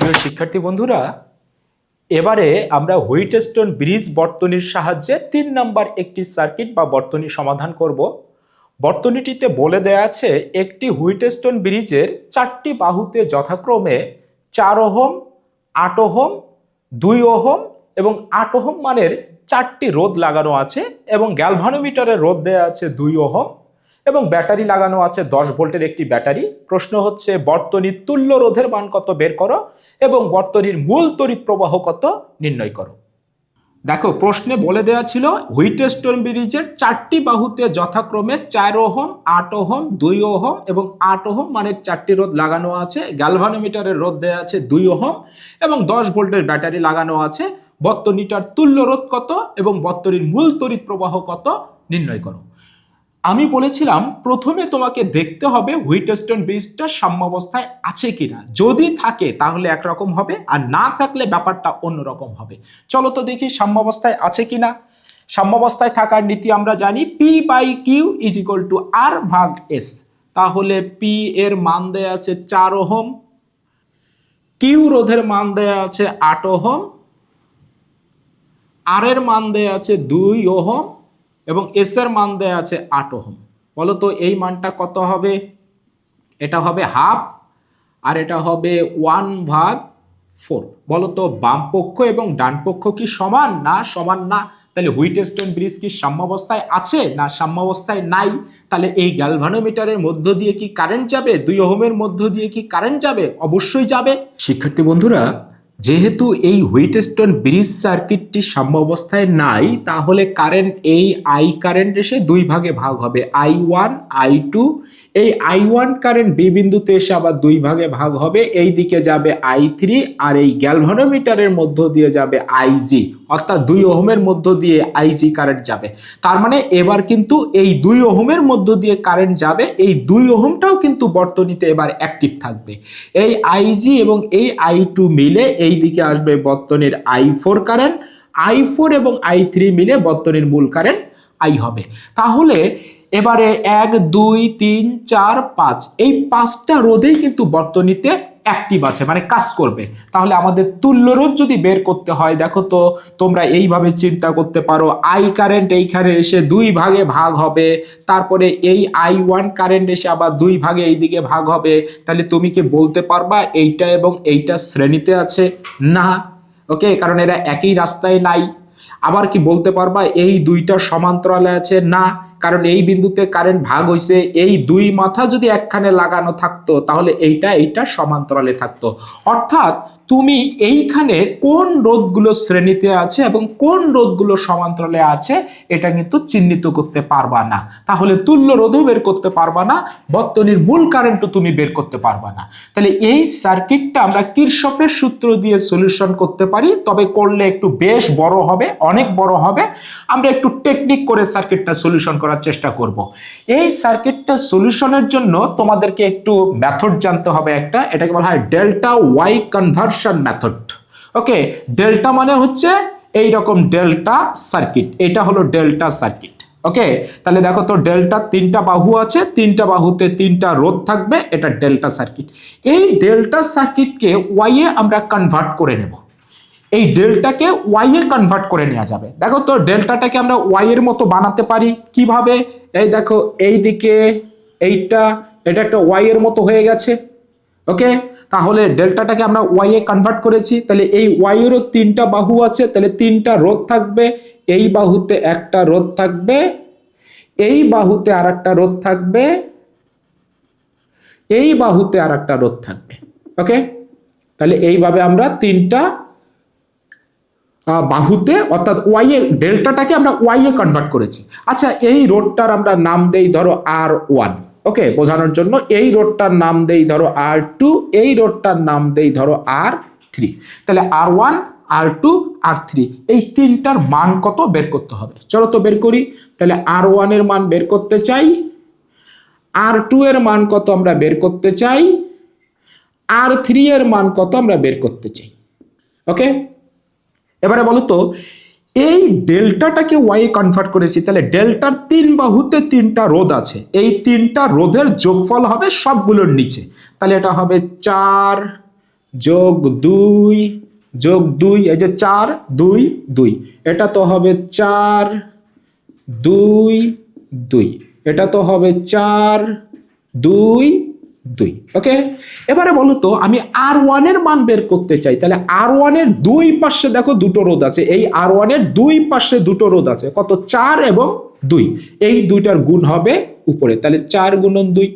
প্রিয় শিক্ষার্থী বন্ধুরা, এবারে আমরা হুইটস্টোন ব্রিজ বর্তনীর সাহায্যে 3 নম্বর একটি সার্কিট বা বর্তনী সমাধান করব। বর্তনীটিতে বলে দেয়া আছে একটি হুইটস্টোন ব্রিজের 4টি বাহুতে যথাক্রমে 4 ওহম, 8 ওহম, 2 ওহম এবং 8 ওহম মানের 4টি রোধ লাগানো আছে এবং গ্যালভানোমিটারের রোধ দেয়া আছে 2 ওহম এবং ব্যাটারি লাগানো আছে 10 ভোল্টের একটি ব্যাটারি। প্রশ্ন হচ্ছে বর্তনীর তুল্য রোধের মান কত বের করো এবং বর্তনীর মূল তড়িৎ প্রবাহ কত নির্ণয় করো। দেখো, প্রশ্নে বলে দেওয়া ছিল হুইটস্টোন ব্রিজের 4টি বাহুতে যথাক্রমে 4 ওহম, 8 ওহম, 2 ওহম এবং 8 ওহম মানের 4টি রোধ লাগানো আছে। গ্যালভানোমিটারের রোধ দেওয়া আছে 2 ওহম এবং 10 ভোল্টের ব্যাটারি লাগানো আছে। বর্তনীটার তুল্য রোধ কত এবং বর্তনীর মূল তড়িৎ প্রবাহ কত নির্ণয় করো। আমি বলেছিলাম প্রথমে তোমাকে দেখতে হবে হুইটস্টোন ব্রিজটা সাম্যাবস্থায় আছে কিনা। যদি থাকে তাহলে একরকম হবে, আর না থাকলে ব্যাপারটা অন্যরকম হবে। চলো তো দেখি সাম্যাবস্থায় আছে কিনা। সাম্যাবস্থায় থাকার নীতি আমরা জানি, P by Q is equal to R ভাগ এস। তাহলে পি এর মান দেয়া আছে 4 ওহম, কিউ রোধের মান দেয়া আছে 8 ওহম, আর এর মান দেয়া আছে 2 ওহম এবং এস এর মান দেয়া আছে 8 ওহম। বলো তো এই মানটা কত হবে? এটা হবে হাফ আর এটা হবে 1/4। বলো তো বাম পক্ষ এবং ডান পক্ষ কি সমান না সমান না? তাহলে হুইটস্টোন ব্রিজ কি সাম্যাবস্থায় আছে না সাম্যাবস্থায় নাই? তাহলে এই গ্যালভানোমিটারের মধ্য দিয়ে কি কারেন্ট যাবে? 2 ওহমের মধ্য দিয়ে কি কারেন্ট যাবে? অবশ্যই যাবে। শিক্ষার্থী বন্ধুরা, যেহেতু এই হুইটস্টোন ব্রিজ সার্কিটটি সাম্যাবস্থায় নাই, তাহলে কারেন্ট এই আই কারেন্ট এসে 2 ভাগে ভাগ হবে, I1 I2। এই I1 কারেন্ট বি বিন্দুতে এসে আবার 2 ভাগে ভাগ হবে, এই দিকে যাবে I3 আর এই গ্যালভানোমিটারের মধ্য দিয়ে যাবে IG, অর্থাৎ 2 ওহমের মধ্য দিয়ে IG কারেন্ট যাবে। তার মানে এবার কিন্তু এই 2 ওহমের মধ্য দিয়ে কারেন্ট যাবে, এই 2 ওহমটাও কিন্তু বর্তনীতে এবার অ্যাক্টিভ থাকবে। এই IG এবং এই I2 মিলে এই দিকে আসবে বর্তনীর I4 কারেন্ট, I4 এবং I3 মিলে বর্তনীর মূল কারেন্ট I হবে। তাহলে এবারে 1 2 3 4 5 এই 5টা রোধেই কিন্তু বর্তনীতে অ্যাক্টিভ আছে, মানে কাজ করবে। তাহলে আমাদের তুল্য রোধ যদি বের করতে হয়, দেখো তো তোমরা এইভাবে চিন্তা করতে পারো, আই কারেন্ট এইখানে এসে 2 ভাগে ভাগ হবে, তারপরে এই I1 কারেন্ট এসে আবার 2 ভাগে এইদিকে ভাগ হবে। তাহলে তুমি কি বলতে পারবা এইটা এবং এইটা শ্রেণীতে আছে? না, ওকে, কারণ এরা একই রাস্তায় নাই। আবার কি বলতে পারবা এই দুইটা সমান্তরালে আছে? না, কারণ এই বিন্দুতে কারেন্ট ভাগ হইছে, এই 2 মাথা যদি একখানে লাগানো থাকতো তাহলে এইটা সমান্তরালে থাকতো। অর্থাৎ তুমি এইখানে কোন রোধগুলো শ্রেণীতে আছে এবং কোন রোধগুলো সমান্তরালে আছে এটা কিন্তু চিহ্নিত করতে পারবা না। তাহলে তুল্য রোধও বের করতে পারবা না, বর্তনীর মূল কারেন্টও তুমি বের করতে পারবা না। তাহলে এই সার্কিটটা আমরা কিরশফের সূত্র দিয়ে সলিউশন করতে পারি, তবে করলে একটু বেশ বড় হবে, অনেক বড় হবে। আমরা একটু টেকনিক করে সার্কিটটা সলিউশন করার চেষ্টা করব। এই সার্কিটটা সলিউশনের জন্য তোমাদেরকে একটু মেথড জানতে হবে একটা, এটাকে বলা হয় ডেল্টা ওয়াই কনভার্সন মেথড। ওকে, ডেল্টা মানে হচ্ছে এই রকম ডেল্টা সার্কিট, এটা হলো ডেল্টা সার্কিট। ওকে, তাহলে দেখো তো ডেল্টা 3টা বাহু আছে, 3টা বাহুতে 3টা রোধ থাকবে, এটা ডেল্টা সার্কিট। এই ডেল্টা সার্কিটকে ওয়াই এ আমরা কনভার্ট করে নেব। এই ডেল্টাকে ওয়াই এ কনভার্ট করে নেওয়া যাবে। দেখো তো ডেল্টাটাকে আমরা ওয়াই এর মতো বানাতে পারি কিভাবে? এই দেখো এইদিকে এটা একটা ওয়াই এর মতো হয়ে গেছে। ওকে, তাহলে ডেল্টাটাকে আমরা ওয়াই এ কনভার্ট করেছি। তাহলে এই ওয়াই এরও 3টা বাহু আছে, তাহলে 3টা রোধ থাকবে। এই বাহুতে একটা রোধ থাকবে, এই বাহুতে আর একটা রোধ থাকবে, এই বাহুতে আর একটা রোধ থাকবে। ওকে, তাহলে এইভাবে আমরা 3টা বাহুতে অর্থাৎ ওয়াই এ ডেল্টাটাকে আমরা ওয়াই এ কনভার্ট করেছি। আচ্ছা, এই রোডটার আমরা নাম দেই ধরো R1। ওকে, বোঝানোর জন্য এই রোডটার নাম দেই ধরো R2, এই রোডটার নাম দেই ধরো R3। তাহলে R1 R2 R3 এই 3টার মান কত বের করতে হবে। চলো তো বের করি। তাহলে R1 এর মান বের করতে চাই, R2 এর মান কত আমরা বের করতে চাই, R3 এর মান কত আমরা বের করতে চাই। ওকে, এবারে বলো তো এই ডেল্টাটাকে ওয়াই এ কনভার্ট করেছি, তাহলে ডেল্টার 3 বাহুতে 3টা রোধ আছে, এই 3টা রোধের যোগফল হবে সবগুলোর নিচে। তাহলে এটা হবে 4 যোগ 2 যোগ 2, এই যে 4 2 2, এটা তো হবে 4 2 2, এটা তো হবে 4 2 2। ওকে, এবারে বলো তো আমি R1 এর মান বের করতে চাই, তাহলে R1 এর দুই পাশে দেখো দুটো রোধ আছে, এই R1 এর দুই পাশে দুটো রোধ আছে, কত 4 এবং 2, এই দুইটার গুণ হবে উপরে, তাহলে 4 গুণন 2,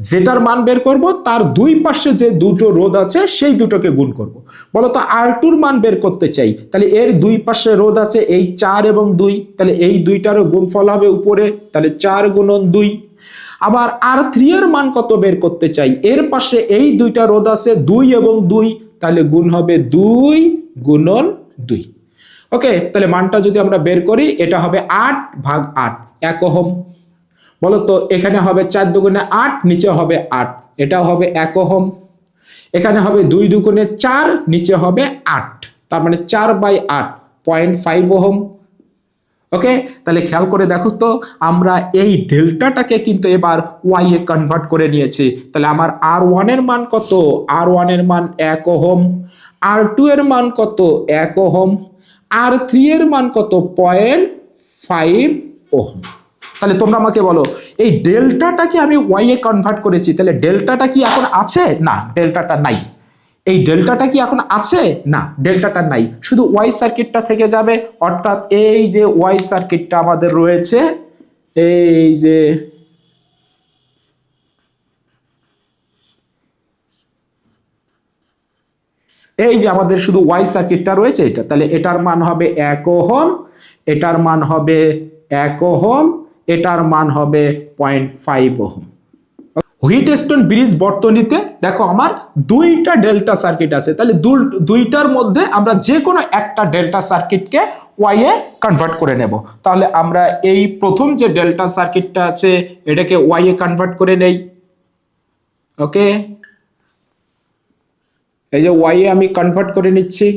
যেটার মান বের করব তার দুই পাশে যে দুটো রোধ আছে সেই দুটোকে গুণ করব। বলো তো R2 এর মান বের করতে চাই, তাহলে এর দুই পাশে রোধ আছে এই 4 এবং 2, তাহলে এই দুইটারও গুণফল হবে উপরে, তাহলে 4 গুণন 2। আবার R3 এর মান কত বের করতে চাই, এর পাশে এই দুইটা রোধ আছে 2 এবং 2, তাহলে গুণ হবে 2 গুণন 2। ওকে, তাহলে মানটা যদি আমরা বের করি এটা হবে 8 ভাগ 8, 1 ওহম। বলো তো এখানে হবে 4 দুগুণে 8, নিচে হবে 8, এটাও হবে 1 ওহম। এখানে হবে 2 দুগুণে 4, নিচে হবে 8, তার মানে 4/8 0.5 ওহম। ওকে, তাহলে খেয়াল করে দেখো তো আমরা এই ডেল্টাটাকে কিন্তু এবার ওয়াই এ কনভার্ট করে নিয়েছি, তাহলে আমার R1 এর মান কত, R1 এর মান 1 ওহম, R2 এর মান কত 1 ওহম, R3 এর মান কত 0.5 ওহম। তাহলে তোমরা আমাকে বলো এই ডেল্টাটাকে আমি ওয়াই এ কনভার্ট করেছি, তাহলে ডেল্টাটা কি এখন আছে, না ডেল্টাটা নাই। এই ডেল্টাটা কি এখন আছে, না ডেল্টাটা নাই, শুধু ওয়াই সার্কিটটা থেকে যাবে, অর্থাৎ এই যে ওয়াই সার্কিটটা আমাদের রয়েছে, এই যে আমাদের শুধু ওয়াই সার্কিটটা রয়েছে এটা, তাহলে এটার মান হবে 1 ওহম, এটার মান হবে 1 ওহম, এটার মান হবে 0.5 ওহম। হুইটস্টোন ব্রিজ বর্তনীতে দেখো আমার দুইটা ডেল্টা সার্কিট আছে, তাহলে দুইটার মধ্যে আমরা যে কোনো একটা ডেল্টা সার্কিটকে ওয়াই এ কনভার্ট করে নেব। তাহলে আমরা এই প্রথম যে ডেল্টা সার্কিটটা আছে এটাকে ওয়াই এ কনভার্ট করে নেই। ওকে, এই যে ওয়াই এ আমি কনভার্ট করে নিচ্ছি।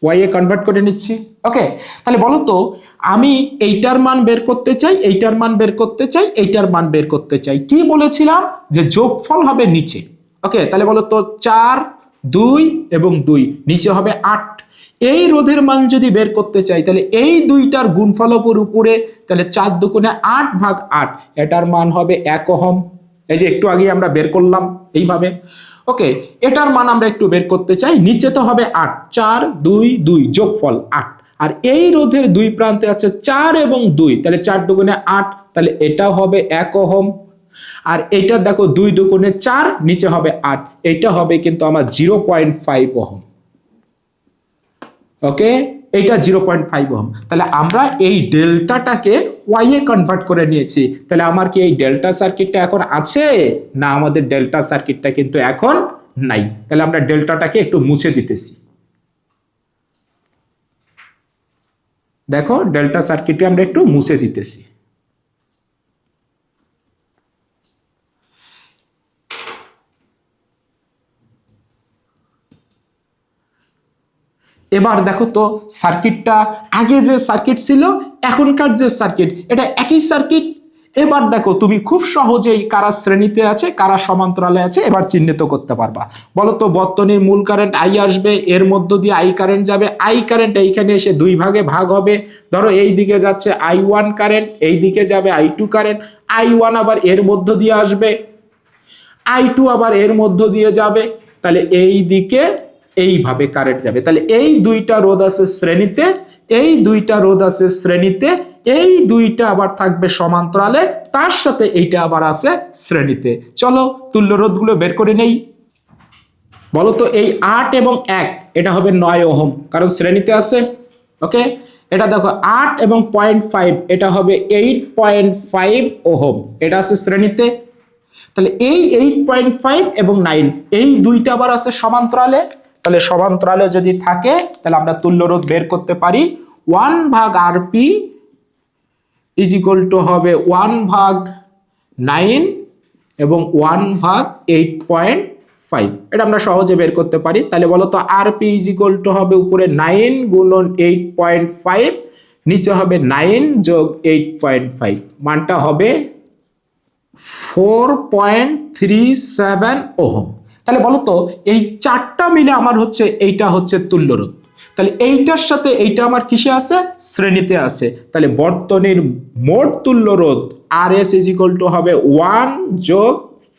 ওয়াই এ কনভার্ট করে নিচ্ছি। ওকে, তাহলে বলো তো আমি এইটার মান বের করতে চাই, এইটার মান বের করতে চাই, এইটার মান বের করতে চাই, কি বলেছিলাম যে যোগফল হবে নিচে। ওকে, তাহলে বলো তো 4 2 এবং 2, নিচে হবে 8। এই রোধের মান যদি বের করতে চাই তাহলে এই দুইটার গুণফল উপরে, তাহলে 4 দুগুণে 8 ভাগ 8, এটার মান হবে 1 ওহম। এই যে একটু আগে আমরা বের করলাম এইভাবে। ওকে, এটার মান আমরা একটু বের করতে চাই, নিচে তো হবে 8, 4 2 2 যোগফল 8, আর এই রোধের দুই প্রান্তে আছে 4 এবং 2, তাহলে 4 দুগুণে 8, তাহলে এটাও হবে 1 ওহম। আর এইটা দেখো 2 দুগুণে 4, নিচে হবে 8, এটা হবে কিন্তু আমার 0.5 ওহম। ওকে, এইটা 0.5 ওহম। তাহলে আমরা এই ডেল্টাটাকে ওয়াই এ কনভার্ট করে নিয়েছি, তাহলে আমার কি এই ডেল্টা সার্কিটটা এখন আছে, না আমাদের ডেল্টা সার্কিটটা কিন্তু এখন নাই। তাহলে আমরা ডেল্টাটাকে একটু মুছে দিতেছি। দেখো ডেল্টা সার্কিটে আমরা একটু মুছে দিতেছি। এবার দেখো তো সার্কিটটা আগে যে সার্কিট ছিল এখনকার যে সার্কিট, এটা একই সার্কিট। এবার দেখো তুমি খুব সহজেই কারা শ্রেণীতে আছে কারা সমান্তরালে আছে এবার চিহ্নিত করতে পারবা। বলো তো বর্তনীর মূল কারেন্ট আই আসবে, এর মধ্য দিয়ে আই কারেন্ট যাবে, আই কারেন্ট এইখানে এসে দুই ভাগে ভাগ হবে। ধরো এই দিকে যাচ্ছে I1 কারেন্ট, এই দিকে যাবে I2 কারেন্ট, I1 আবার এর মধ্য দিয়ে আসবে, I2 আবার এর মধ্য দিয়ে যাবে, তাহলে এই দিকে এইভাবে কারেন্ট যাবে। তাহলে এই দুইটা রোধ আছে শ্রেণীতে, এই দুইটা রোধ আছে শ্রেণীতে, এই দুইটা আবার থাকবে সমান্তরালে, তার সাথে এইটা আবার আছে শ্রেণীতে। চলো তুল্য রোধগুলো বের করে নেই। বলো তো এই 8 এবং 1 এটা হবে 9 ওহম, কারণ শ্রেণীতে আছে। ওকে, এটা দেখো 8 এবং 0.5 এটা হবে 8.5 ওহম, এটা আছে শ্রেণীতে। তাহলে এই 8.5 এবং 9 এই দুইটা আবার আছে সমান্তরালে, তাহলে সমান্তরালে যদি থাকে তাহলে আমরা তুল্য রোধ বের করতে পারি। 1 ভাগ আরপি ইজ ইকুয়াল টু হবে 1 ভাগ 9 এবং 1 ভাগ 8.5, এটা আমরা সহজে বের করতে পারি। তাহলে বলো তো আরপি ইজ ইকুয়াল টু হবে উপরে 9 গুণন 8.5, নিচে হবে 9 যোগ 8.5, মানটা হবে 4.37 ওহম। তাহলে বলো তো এই চারটা মিলে আমার হচ্ছে এইটা হচ্ছে তুল্যরোধ। তাহলে এইটার সাথে এইটা আমার কিসে আছে? শ্রেণীতে আছে। তাহলে বর্তনীর মোট তুল্যরোধ RS ইজ ইকুয়াল টু হবে 1 যোগ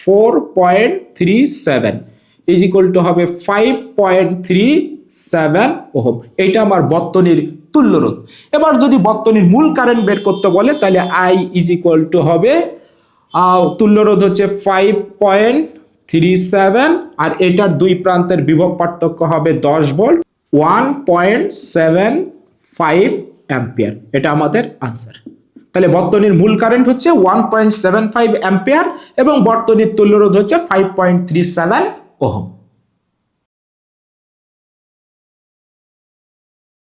4.37 ইজ ইকুয়াল টু হবে 5.37 ওহম। এইটা আমার বর্তনীর তুল্যরোধ। এবার যদি বর্তনীর মূল কারেন্ট বের করতে বলে তাহলে I ইজ ইকুয়াল টু হবে তুল্যরোধ হচ্ছে 5.37 আর এটার দুই প্রান্তের বিভব পার্থক্য হবে 10 ভোল্ট, 1.75 অ্যাম্পিয়ার। এটা আমাদের আনসার। তাহলে বর্তনীর মূল কারেন্ট হচ্ছে 1.75 অ্যাম্পিয়ার এবং বর্তনীর তুল্যরোধ হচ্ছে 5.37 ওহম।